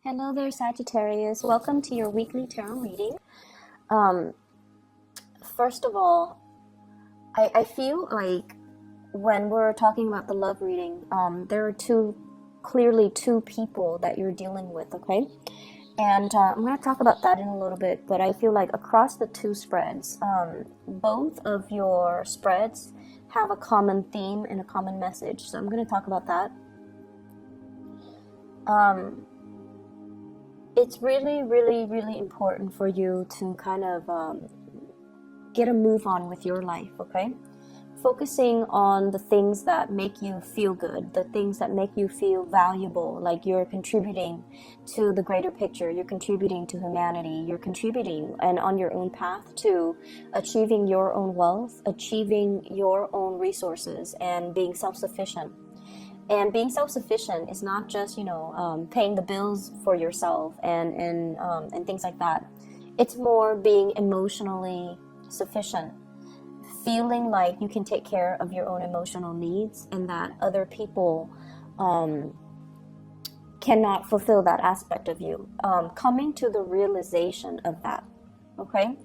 Hello there, Sagittarius. Welcome to your weekly tarot reading. Um, First of all, I feel like when we're talking about the love reading, there are clearly two people that you're dealing with, okay? And I'm going to talk about that in a little bit, but I feel like across the two spreads, both of your spreads have a common theme and a common message. So I'm going to talk about that. It's really, really, really important for you to kind of get a move on with your life, okay? Focusing on the things that make you feel good, the things that make you feel valuable, like you're contributing to the greater picture, you're contributing to humanity, you're contributing and on your own path to achieving your own wealth, achieving your own resources, and being self-sufficient. And being self-sufficient is not just, paying the bills for yourself and things like that. It's more being emotionally sufficient, feeling like you can take care of your own emotional needs and that other people cannot fulfill that aspect of you. Coming to the realization of that, okay?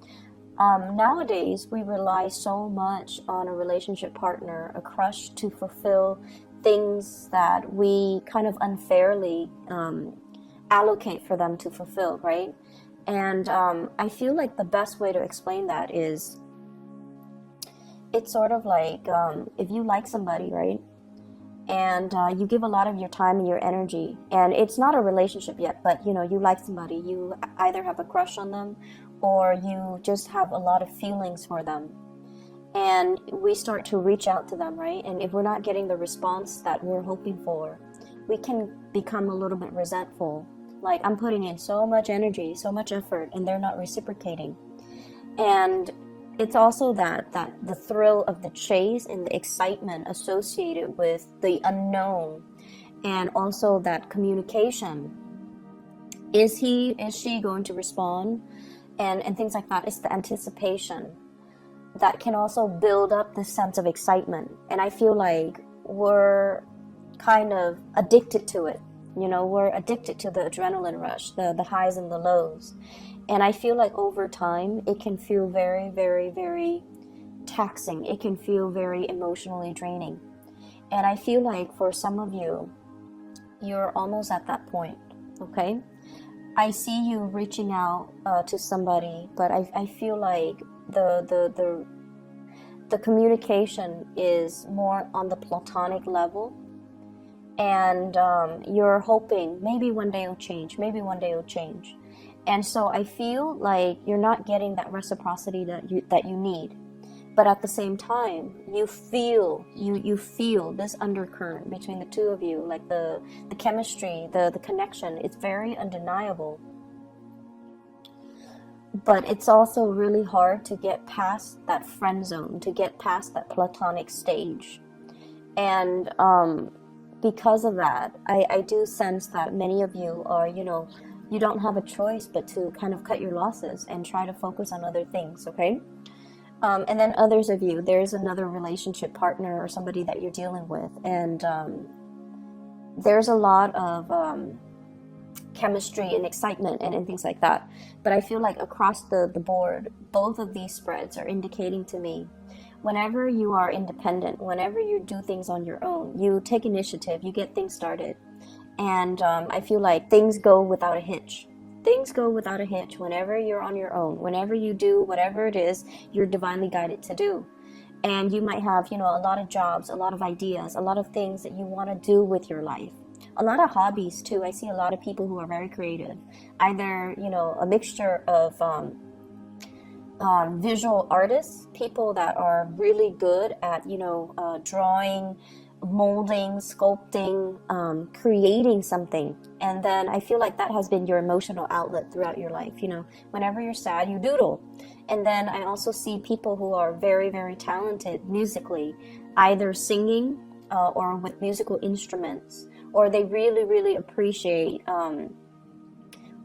Nowadays, we rely so much on a relationship partner, a crush, to fulfill things that we kind of unfairly allocate for them to fulfill, right? And I feel like the best way to explain that is, it's sort of like if you like somebody, right? And you give a lot of your time and your energy, and it's not a relationship yet, but you like somebody, you either have a crush on them or you just have a lot of feelings for them. And we start to reach out to them, right? And if we're not getting the response that we're hoping for, we can become a little bit resentful. Like, I'm putting in so much energy, so much effort, and they're not reciprocating. And it's also that the thrill of the chase and the excitement associated with the unknown, and also that communication. Is she going to respond? And things like that. It's the anticipation that can also build up this sense of excitement. And I feel like we're kind of addicted to it. We're addicted to the adrenaline rush, the highs and the lows. And I feel like over time, it can feel very, very, very taxing. It can feel very emotionally draining. And I feel like for some of you, you're almost at that point, okay? I see you reaching out to somebody, but I feel like the communication is more on the platonic level, and you're hoping maybe one day it'll change, and so I feel like you're not getting that reciprocity that you need. But at the same time, you feel this undercurrent between the two of you, like the chemistry, the connection. It's very undeniable. But it's also really hard to get past that friend zone, to get past that platonic stage. And because of that, I do sense that many of you are, you don't have a choice but to kind of cut your losses and try to focus on other things, okay? And then others of you, there's another relationship partner or somebody that you're dealing with, and there's a lot of chemistry and excitement and things like that. But I feel like across the board, both of these spreads are indicating to me, whenever you are independent, whenever you do things on your own, you take initiative, you get things started. And I feel like things go without a hitch. Things go without a hitch whenever you're on your own. Whenever you do whatever it is you're divinely guided to do. And you might have, a lot of jobs, a lot of ideas, a lot of things that you want to do with your life. A lot of hobbies too. I see a lot of people who are very creative. Either, a mixture of visual artists, people that are really good at, drawing, molding, sculpting, creating something. And then I feel like that has been your emotional outlet throughout your life. Whenever you're sad, you doodle. And then I also see people who are very, very talented musically, either singing or with musical instruments, or they really, really appreciate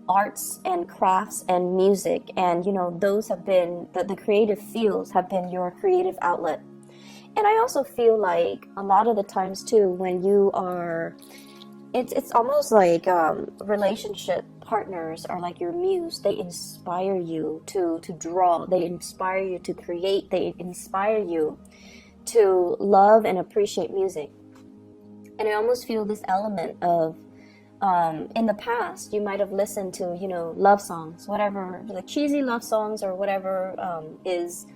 arts and crafts and music. And, those have been, the creative fields have been your creative outlet. And I also feel like a lot of the times too, when you are it's almost like relationship partners are like your muse. They inspire you to draw. They inspire you to create. They inspire you to love and appreciate music. And I almost feel this element of in the past you might have listened to, you know, love songs, whatever, the cheesy love songs or whatever is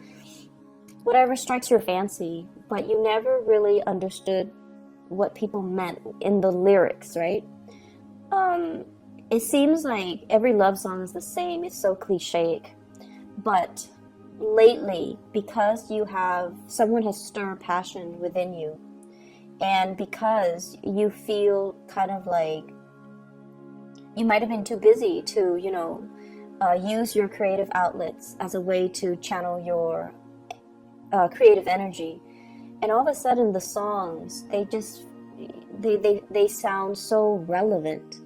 whatever strikes your fancy, but you never really understood what people meant in the lyrics, right? It seems like every love song is the same. It's so cliche. But lately, because you have someone has stirred passion within you, and because you feel kind of like you might have been too busy to, you know, use your creative outlets as a way to channel your creative energy, and all of a sudden the songs, they sound so relevant.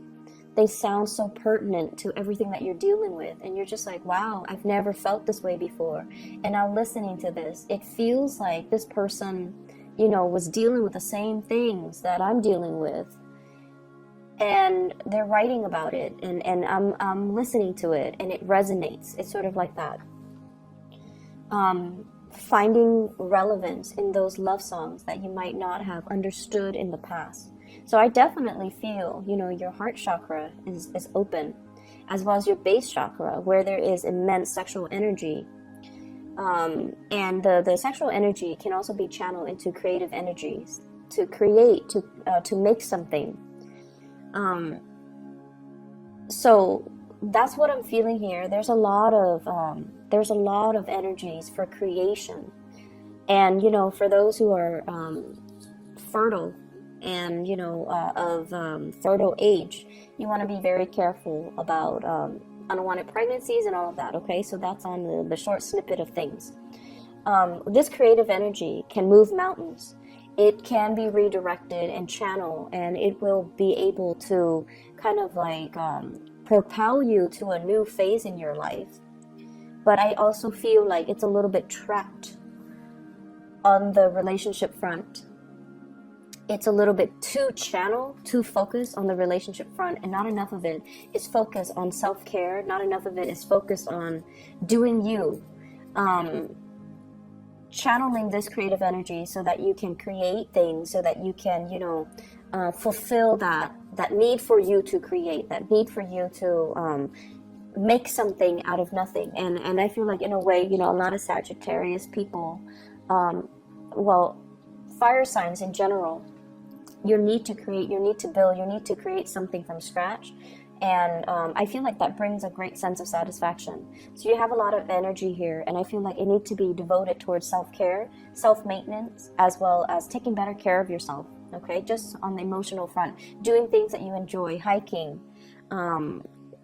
They sound so pertinent to everything that you're dealing with, and you're just like, wow, I've never felt this way before. And now listening to this, it feels like this person, you know, was dealing with the same things that I'm dealing with, and they're writing about it, and I'm listening to it, and it resonates. It's sort of like that. Finding relevance in those love songs that you might not have understood in the past. So I definitely feel, you know, your heart chakra is open, as well as your base chakra, where there is immense sexual energy. And the sexual energy can also be channeled into creative energies, to create, to make something. So that's what I'm feeling here. There's a lot of energies for creation, and you know, for those who are fertile and you know of fertile age, you want to be very careful about unwanted pregnancies and all of that. Okay, so that's on the short snippet of things. This creative energy can move mountains. It can be redirected and channeled, and it will be able to kind of like propel you to a new phase in your life. But I also feel like it's a little bit trapped on the relationship front. It's a little bit too channeled, too focused on the relationship front, and not enough of it is focused on self-care. Not enough of it is focused on doing you. Channeling this creative energy so that you can create things, so that you can, you know, fulfill that need for you to create, that need for you to make something out of nothing. And I feel like in a way, you know, a lot of Sagittarius people, well, fire signs in general, your need to create, your need to build, your need to create something from scratch. And I feel like that brings a great sense of satisfaction. So you have a lot of energy here, and I feel like it needs to be devoted towards self-care, self-maintenance, as well as taking better care of yourself, okay? Just on the emotional front, doing things that you enjoy, hiking,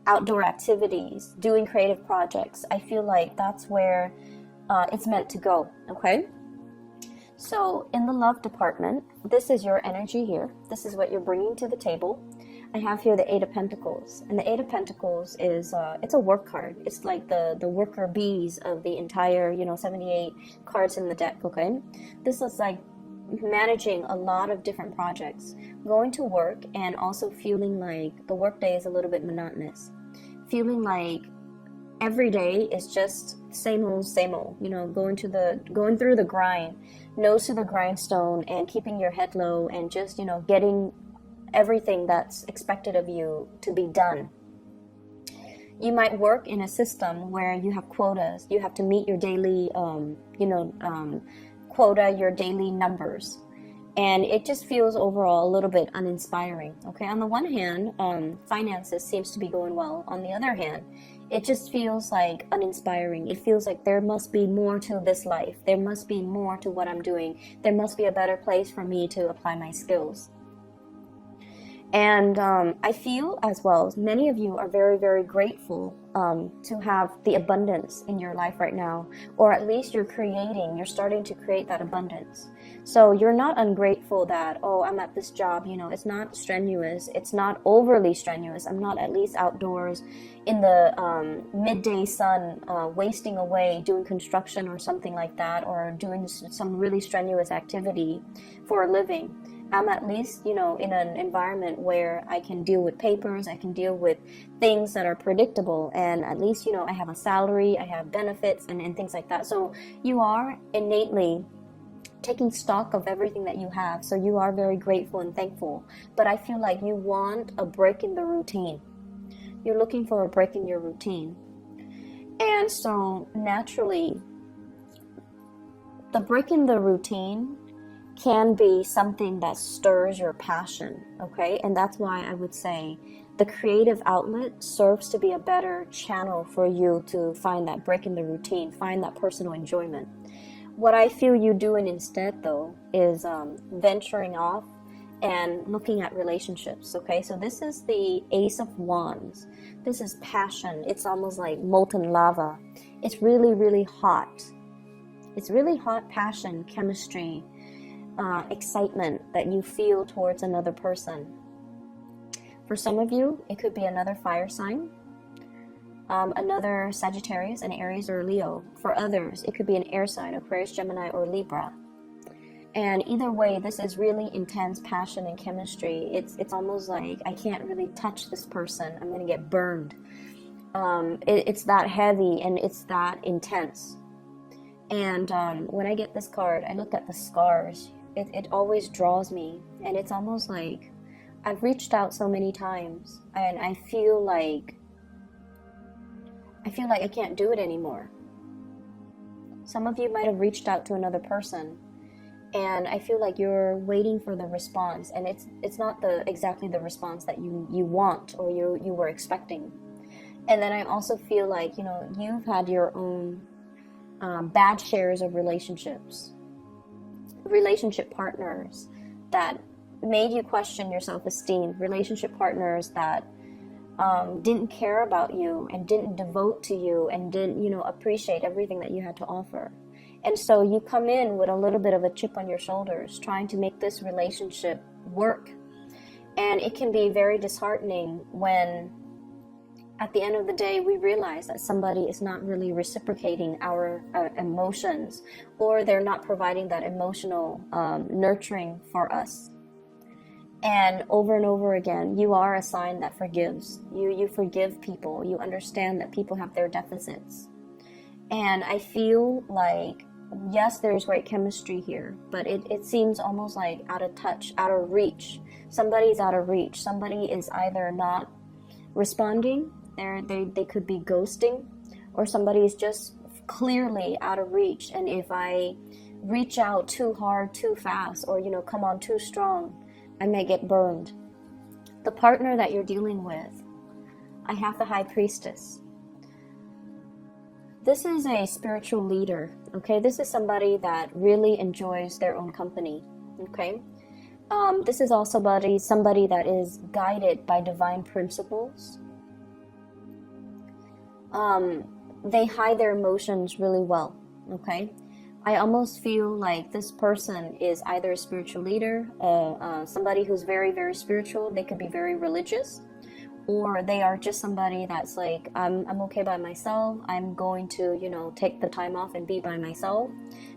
outdoor activities, doing creative projects. I feel like that's where it's meant to go, okay? So in the love department, this is your energy here. This is what you're bringing to the table. I have here the Eight of Pentacles, and the Eight of Pentacles is it's a work card. It's like the worker bees of the entire, you know, 78 cards in the deck. Okay, this is like managing a lot of different projects, going to work, and also feeling like the workday is a little bit monotonous, feeling like every day is just same old, you know, going through the grind, nose to the grindstone, and keeping your head low, and just, you know, getting everything that's expected of you to be done. You might work in a system where you have quotas. You have to meet your daily, quota, your daily numbers. And it just feels overall a little bit uninspiring. Okay, on the one hand, finances seems to be going well. On the other hand, it just feels like uninspiring. It feels like there must be more to this life. There must be more to what I'm doing. There must be a better place for me to apply my skills. And I feel as well, many of you are very, very grateful to have the abundance in your life right now, or at least you're starting to create that abundance. So you're not ungrateful that, oh, I'm at this job, you know, it's not strenuous, it's not overly strenuous, I'm not at least outdoors in the midday sun wasting away doing construction or something like that, or doing some really strenuous activity for a living. I'm at least, you know, in an environment where I can deal with papers, I can deal with things that are predictable, and at least, you know, I have a salary, I have benefits, and things like that. So you are innately taking stock of everything that you have. So you are very grateful and thankful. But I feel like you want a break in the routine. You're looking for a break in your routine. And so naturally, the break in the routine can be something that stirs your passion, okay? And that's why I would say the creative outlet serves to be a better channel for you to find that break in the routine, find that personal enjoyment. What I feel you doing instead, though, is venturing off and looking at relationships, okay? So this is the Ace of Wands. This is passion. It's almost like molten lava. It's really, really hot. It's really hot passion, chemistry, excitement that you feel towards another person. For some of you, it could be another fire sign, another Sagittarius, an Aries, or Leo. For others, it could be an air sign, Aquarius, Gemini, or Libra. And either way, this is really intense passion and chemistry. It's almost like I can't really touch this person. I'm going to get burned. It's that heavy and it's that intense. And when I get this card, I look at the scars. It always draws me. And it's almost like I've reached out so many times. And I feel like I can't do it anymore. Some of you might have reached out to another person. And I feel like you're waiting for the response. And it's not exactly the response that you want or you were expecting. And then I also feel like, you know, you've had your own bad shares of relationships, relationship partners that made you question your self-esteem, relationship partners that didn't care about you and didn't devote to you and didn't, you know, appreciate everything that you had to offer. And so you come in with a little bit of a chip on your shoulders, trying to make this relationship work. And it can be very disheartening when at the end of the day, we realize that somebody is not really reciprocating our emotions, or they're not providing that emotional nurturing for us. And over again, you are a sign that forgives. You forgive people. You understand that people have their deficits. And I feel like, yes, there's great chemistry here, but it seems almost like out of touch, out of reach. Somebody's out of reach. Somebody is either not responding, they could be ghosting, or somebody is just clearly out of reach. And if I reach out too hard, too fast, or, you know, come on too strong, I may get burned. The partner that you're dealing with, I have the High Priestess. This is a spiritual leader, okay? This is somebody that really enjoys their own company, okay? This is also somebody that is guided by divine principles. They hide their emotions really well, okay? I almost feel like this person is either a spiritual leader, somebody who's very, very spiritual. They could be very religious, or they are just somebody that's like, I'm okay by myself. I'm going to, you know, take the time off and be by myself,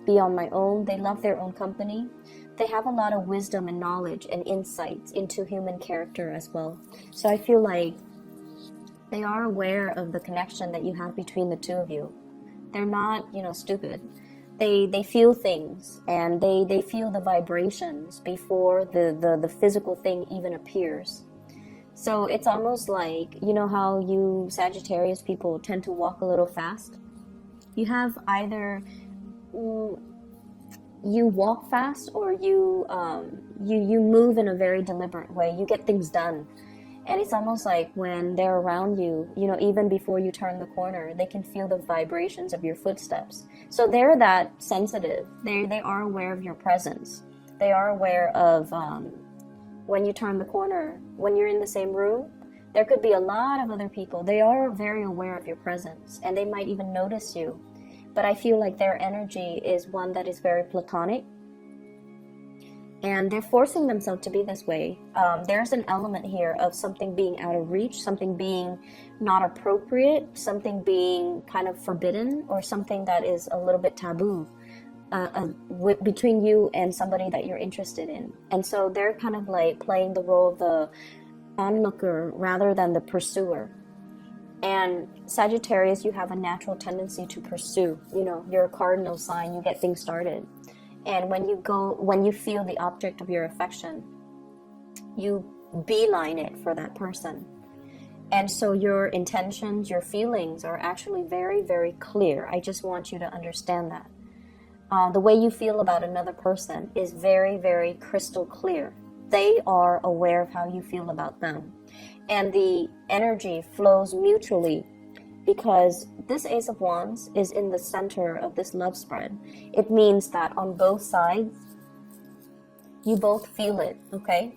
be on my own. They love their own company. They have a lot of wisdom and knowledge and insights into human character as well. So I feel like they are aware of the connection that you have between the two of you. They're not, you know, stupid. They feel things, and they feel the vibrations before the physical thing even appears. So it's almost like, you know how you Sagittarius people tend to walk a little fast? You have either you walk fast, or you move in a very deliberate way. You get things done. And it's almost like when they're around you, you know, even before you turn the corner, they can feel the vibrations of your footsteps. So they're that sensitive. They are aware of your presence. They are aware of when you turn the corner, when you're in the same room, there could be a lot of other people. They are very aware of your presence, and they might even notice you. But I feel like their energy is one that is very platonic. And they're forcing themselves to be this way. There's an element here of something being out of reach, something being not appropriate, something being kind of forbidden, or something that is a little bit taboo. between you and somebody that you're interested in. And so they're kind of like playing the role of the onlooker rather than the pursuer. And Sagittarius, you have a natural tendency to pursue. You know, you're a cardinal sign, you get things started. And when you feel the object of your affection, you beeline it for that person. And so your intentions, your feelings are actually very, very clear. I just want you to understand that. The way you feel about another person is very, very crystal clear. They are aware of how you feel about them. And the energy flows mutually, because this Ace of Wands is in the center of this love spread. It means that on both sides, you both feel it, okay?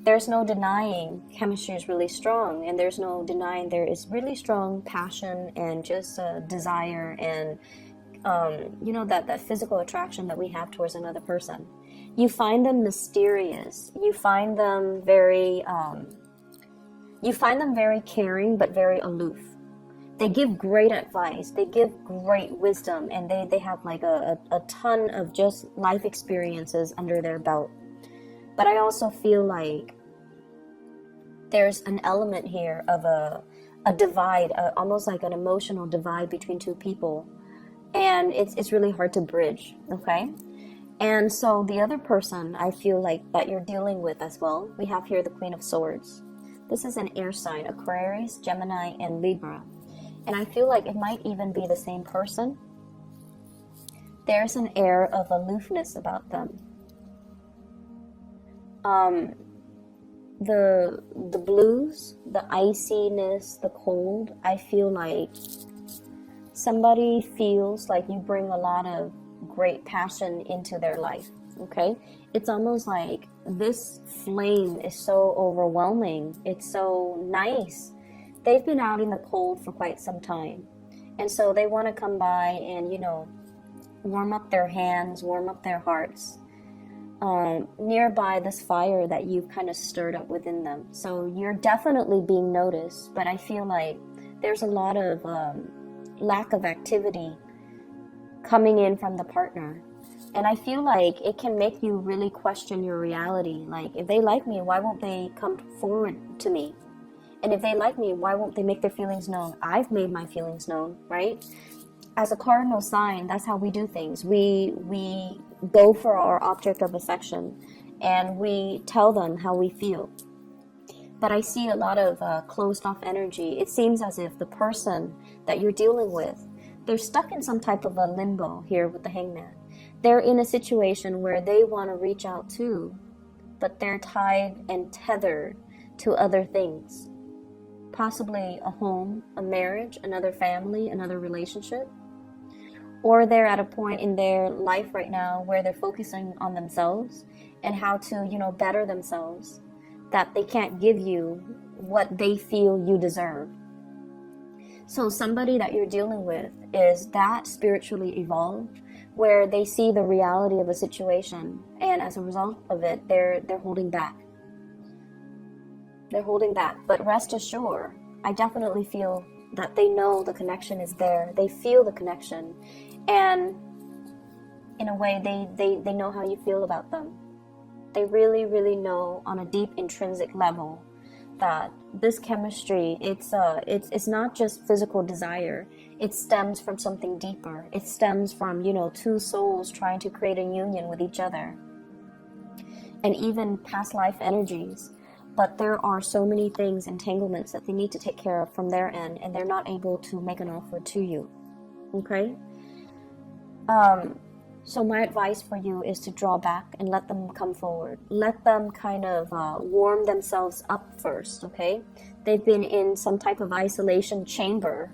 There's no denying chemistry is really strong, and there's no denying there is really strong passion and just desire and, you know, that physical attraction that we have towards another person. You find them mysterious. You find them very caring, but very aloof. They give great advice. They give great wisdom, and they have like a ton of just life experiences under their belt. But I also feel like there's an element here of a divide, almost like an emotional divide between two people. And it's really hard to bridge, okay? And so the other person I feel like that you're dealing with as well, we have here the Queen of Swords. This is an air sign, Aquarius, Gemini, and Libra. And I feel like it might even be the same person. There's an air of aloofness about them. The blues, the iciness, the cold, I feel like somebody feels like you bring a lot of great passion into their life, okay? It's almost like this flame is so overwhelming. It's so nice. They've been out in the cold for quite some time. And so they want to come by and, you know, warm up their hands, warm up their hearts. Nearby this fire that you've kind of stirred up within them. So you're definitely being noticed, but I feel like there's a lot of lack of activity coming in from the partner. And I feel like it can make you really question your reality. Like, if they like me, why won't they come forward to me? And if they like me, why won't they make their feelings known? I've made my feelings known, right? As a cardinal sign, that's how we do things. We go for our object of affection, and we tell them how we feel. But I see a lot of closed off energy. It seems as if the person that you're dealing with, they're stuck in some type of a limbo here with the Hangman. They're in a situation where they want to reach out too, but they're tied and tethered to other things. Possibly a home, a marriage, another family, another relationship. Or they're at a point in their life right now where they're focusing on themselves and how to, you know, better themselves, that they can't give you what they feel you deserve. So somebody that you're dealing with is that spiritually evolved, where they see the reality of a situation, and as a result of it, they're holding back. They're holding back. But rest assured, I definitely feel that they know the connection is there. They feel the connection. And in a way, they know how you feel about them. They really, really know on a deep intrinsic level that this chemistry, it's not just physical desire. It stems from something deeper. It stems from, you know, two souls trying to create a union with each other. And even past life energies. But there are so many things, entanglements that they need to take care of from their end, and they're not able to make an offer to you. Okay? So my advice for you is to draw back and let them come forward. Let them kind of warm themselves up first, okay? They've been in some type of isolation chamber.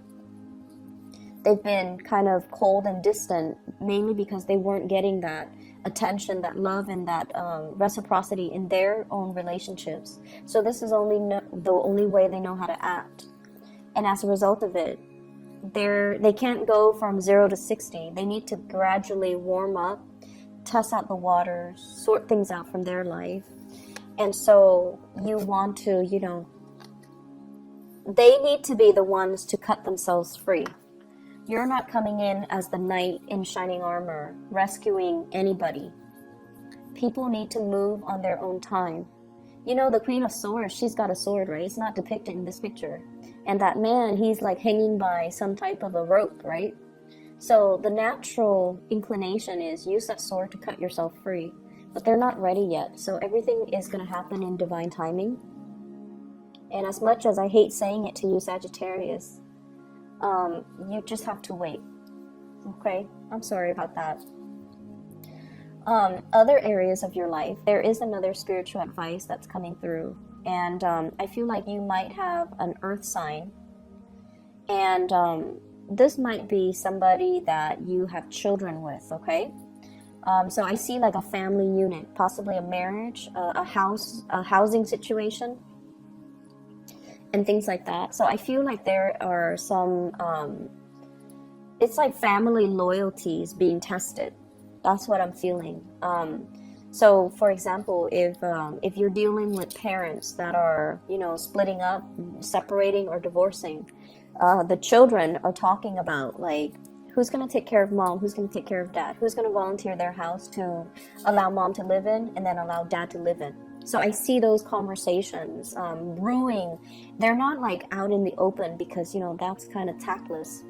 They've been kind of cold and distant, mainly because they weren't getting that attention, that love, and that reciprocity in their own relationships. So this is the only way they know how to act. And as a result of it, they can't go from 0 to 60. They need to gradually warm up, test out the waters, sort things out from their life. And so you want to, you know, they need to be the ones to cut themselves free. You're not coming in as the knight in shining armor, rescuing anybody. People need to move on their own time. You know, the Queen of Swords, she's got a sword, right? It's not depicted in this picture. And that man, he's like hanging by some type of a rope, right? So the natural inclination is use that sword to cut yourself free. But they're not ready yet. So everything is going to happen in divine timing. And as much as I hate saying it to you, Sagittarius, you just have to wait. Okay? I'm sorry about that. Other areas of your life, there is another spiritual advice that's coming through. And I feel like you might have an earth sign. And this might be somebody that you have children with, okay? So I see like a family unit, possibly a marriage, a housing situation, and things like that. So I feel like there are some, it's like family loyalties being tested. That's what I'm feeling. So for example, if you're dealing with parents that are, you know, splitting up, separating, or divorcing, the children are talking about like, who's going to take care of mom, who's going to take care of dad, who's going to volunteer their house to allow mom to live in and then allow dad to live in. So I see those conversations brewing. They're not like out in the open because, you know, that's kind of tactless.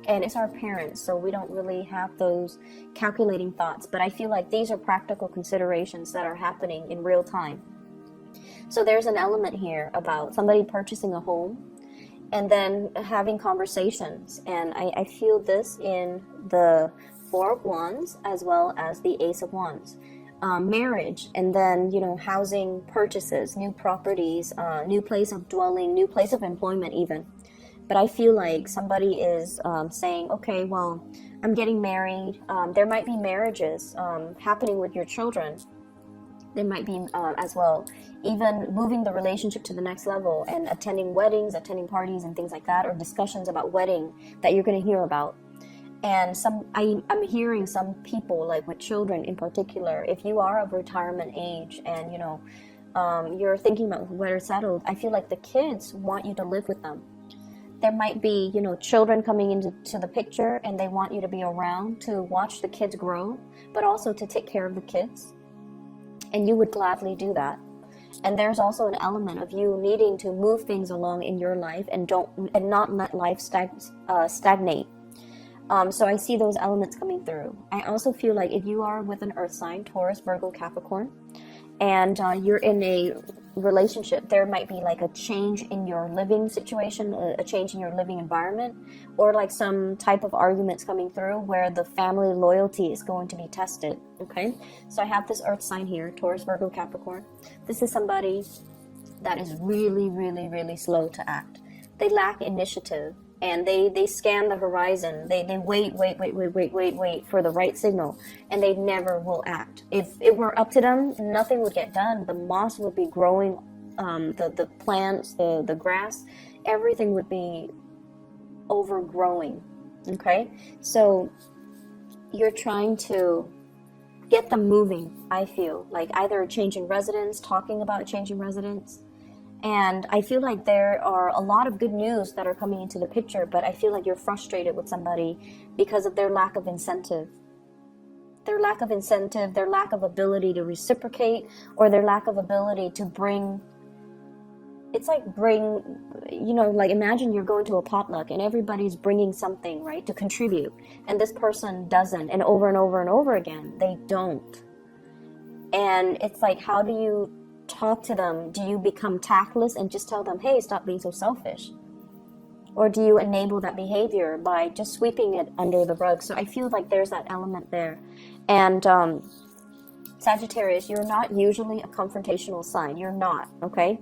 And it's our parents, so we don't really have those calculating thoughts. But I feel like these are practical considerations that are happening in real time. So there's an element here about somebody purchasing a home and then having conversations. And I feel this in the Four of Wands as well as the Ace of Wands. Marriage, and then, you know, housing purchases, new properties, new place of dwelling, new place of employment even. But I feel like somebody is saying, okay, well, I'm getting married. There might be marriages happening with your children. There might be as well, even moving the relationship to the next level and attending weddings, attending parties and things like that, or discussions about wedding that you're going to hear about. And I'm hearing some people, like with children in particular, if you are of retirement age and, you know, you're thinking about where it's settled, I feel like the kids want you to live with them. There might be, you know, children coming into the picture and they want you to be around to watch the kids grow, but also to take care of the kids. And you would gladly do that. And there's also an element of you needing to move things along in your life and not let life stagnate. So I see those elements coming through. I also feel like if you are with an earth sign, Taurus, Virgo, Capricorn, and you're in a relationship, there might be like a change in your living situation, a change in your living environment, or like some type of arguments coming through where the family loyalty is going to be tested. Okay, so I have this earth sign here, Taurus, Virgo, Capricorn. This is somebody that is really, really, really slow to act. They lack initiative. And they scan the horizon. They wait for the right signal, and they never will act. If it were up to them, nothing would get done. The moss would be growing, the plants, the grass, everything would be overgrowing. Okay, so you're trying to get them moving. I feel like either changing residence, talking about changing residence. And I feel like there are a lot of good news that are coming into the picture, but I feel like you're frustrated with somebody because of their lack of incentive. Their lack of incentive, their lack of ability to reciprocate, or their lack of ability to bring, you know, like imagine you're going to a potluck and everybody's bringing something, right, to contribute. And this person doesn't, and over again, they don't. And it's like, how do you talk to them? Do you become tactless and just tell them, hey, stop being so selfish? Or do you enable that behavior by just sweeping it under the rug? So I feel like there's that element there. And Sagittarius, you're not usually a confrontational sign. You're not, okay?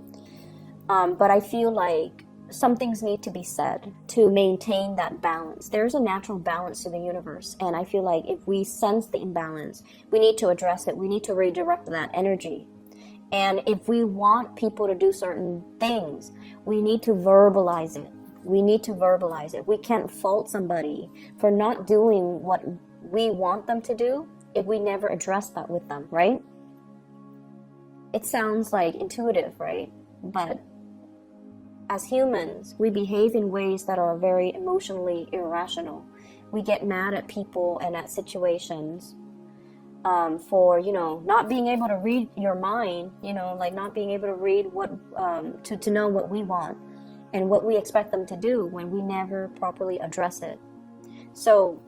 But I feel like some things need to be said to maintain that balance. There's a natural balance to the universe. And I feel like if we sense the imbalance, we need to address it. We need to redirect that energy. And if we want people to do certain things, we need to verbalize it. We need to verbalize it. We can't fault somebody for not doing what we want them to do if we never address that with them, right? It sounds like intuitive, right? But as humans, we behave in ways that are very emotionally irrational. we get mad at people and at situations for, you know, not being able to read your mind, you know, like not being able to read what, to know what we want and what we expect them to do when we never properly address it. So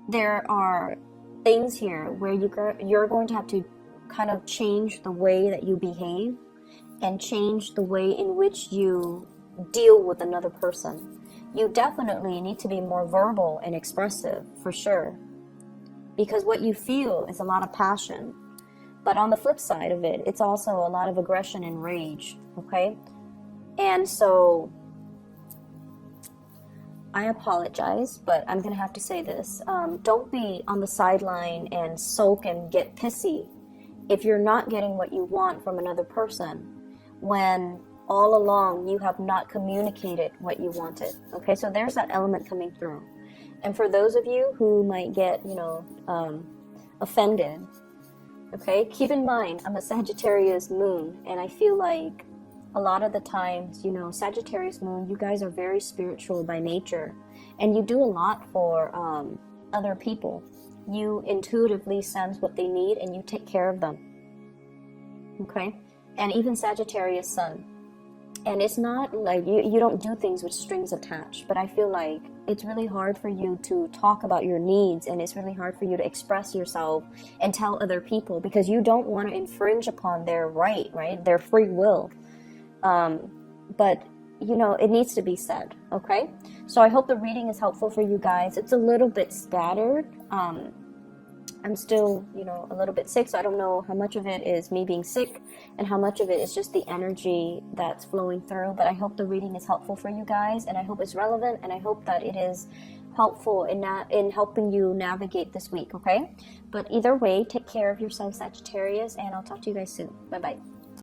there are things here where you're going to have to kind of change the way that you behave and change the way in which you deal with another person. You definitely need to be more verbal and expressive, for sure, because what you feel is a lot of passion. But on the flip side of it, it's also a lot of aggression and rage, okay? And so I apologize, but I'm gonna have to say this. Don't be on the sideline and sulk and get pissy if you're not getting what you want from another person when all along you have not communicated what you wanted. Okay, so there's that element coming through. And for those of you who might get, you know, offended, okay, keep in mind, I'm a Sagittarius moon, and I feel like a lot of the times, you know, Sagittarius moon, you guys are very spiritual by nature, and you do a lot for other people. You intuitively sense what they need, and you take care of them, okay? And even Sagittarius sun. And it's not like you don't do things with strings attached, but I feel like it's really hard for you to talk about your needs, and it's really hard for you to express yourself and tell other people because you don't want to infringe upon their right, their free will. But you know, it needs to be said, okay? So I hope the reading is helpful for you guys. It's a little bit scattered. I'm still, you know, a little bit sick, so I don't know how much of it is me being sick and how much of it is just the energy that's flowing through. But I hope the reading is helpful for you guys, and I hope it's relevant, and I hope that it is helpful in helping you navigate this week, okay? But either way, take care of yourself, Sagittarius, and I'll talk to you guys soon. Bye-bye.